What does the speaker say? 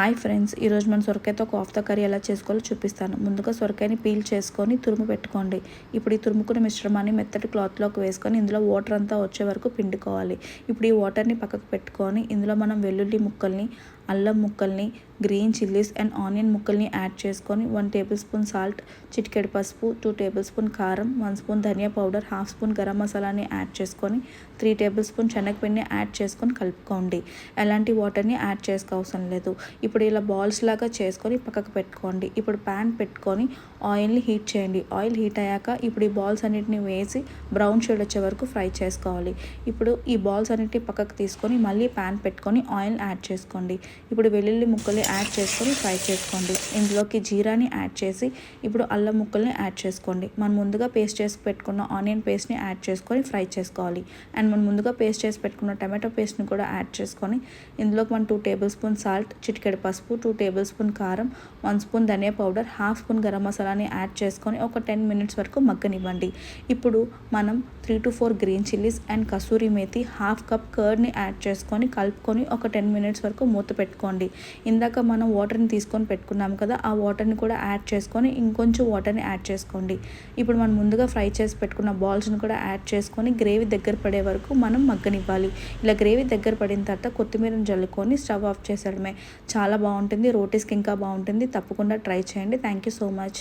Hi friends, ఈరోజు మనం సొరకాయతో kofta curry ఎలా చేసుకోవాలో చూపిస్తాను. ముందుగా సొరకాయని పీల్ చేసుకొని తురుము పెట్టుకోండి. ఇప్పుడు ఈ తురుముకున్న మిశ్రమాన్ని మెత్తటి క్లాత్లోకి వేసుకొని ఇందులో వాటర్ అంతా వచ్చే వరకు పిండుకోవాలి. ఇప్పుడు ఈ వాటర్ని పక్కకు పెట్టుకొని ఇందులో మనం వెల్లుల్లి ముక్కల్ని, అల్లం ముక్కల్ని, గ్రీన్ చిల్లీస్ అండ్ ఆనియన్ ముక్కల్ని యాడ్ చేసుకొని 1 టేబుల్ స్పూన్ సాల్ట్, చిటికెడు పసుపు, 2 టేబుల్ స్పూన్ కారం, 1 స్పూన్ ధనియా పౌడర్, 1/2 స్పూన్ గరం మసాలాని యాడ్ చేసుకొని 3 టేబుల్ స్పూన్ శనగపిండిని యాడ్ చేసుకొని కలుపుకోండి. ఎలాంటి వాటర్ని యాడ్ చేసుకోవసరం లేదు. ఇప్పుడు ఇలా బాల్స్ లాగా చేసుకొని పక్కకు పెట్టుకోండి. ఇప్పుడు ప్యాన్ పెట్టుకొని ఆయిల్ని హీట్ చేయండి. ఆయిల్ హీట్ అయ్యాక ఇప్పుడు ఈ బాల్స్ అన్నిటిని వేసి బ్రౌన్ షేడ్ వచ్చే వరకు ఫ్రై చేసుకోవాలి. ఇప్పుడు ఈ బాల్స్ అన్నిటిని పక్కకు తీసుకొని మళ్ళీ ప్యాన్ పెట్టుకొని ఆయిల్ యాడ్ చేసుకోండి. ఇప్పుడు వెల్లుల్లి ముక్కలు యాడ్ చేసుకొని ఫ్రై చేసుకోండి. ఇందులోకి జీరాని యాడ్ చేసి ఇప్పుడు అల్లం ముక్కల్ని యాడ్ చేసుకోండి. మనం ముందుగా పేస్ట్ చేసి పెట్టుకున్న ఆనియన్ పేస్ట్ని యాడ్ చేసుకొని ఫ్రై చేసుకోవాలి. అండ్ మనం ముందుగా పేస్ట్ చేసి పెట్టుకున్న టమాటో పేస్ట్ని కూడా యాడ్ చేసుకొని ఇందులోకి 2 టేబుల్ స్పూన్ సాల్ట్, చిటికెడు పసుపు, 2 టేబుల్ స్పూన్ కారం, 1 స్పూన్ ధనియా పౌడర్, 1/2 స్పూన్ గరం మసాలాని యాడ్ చేసుకొని ఒక 10 మినిట్స్ వరకు మగ్గనివ్వండి. ఇప్పుడు మనం 3 to 4 green chillies and kasuri methi, 1/2 cup కర్డ్ని యాడ్ చేసుకొని కలుపుకొని ఒక 10 మినిట్స్ వరకు మూత పెట్టుకోండి. ఇందాక మనం వాటర్ని తీసుకొని పెట్టుకున్నాం కదా, ఆ వాటర్ని కూడా యాడ్ చేసుకొని ఇంకొంచెం వాటర్ని యాడ్ చేసుకోండి. ఇప్పుడు మనం ముందుగా ఫ్రై చేసి పెట్టుకున్న బాల్స్ని కూడా యాడ్ చేసుకొని గ్రేవీ దగ్గర పడే వరకు మనం మగ్గనివ్వాలి. ఇలా గ్రేవీ దగ్గర పడిన తర్వాత కొత్తిమీరని జల్లుకొని స్టవ్ ఆఫ్ చేసేయడమే. చాలా బాగుంటుంది. రోటీస్కి ఇంకా బాగుంటుంది. తప్పకుండా ట్రై చేయండి. Thank you so much.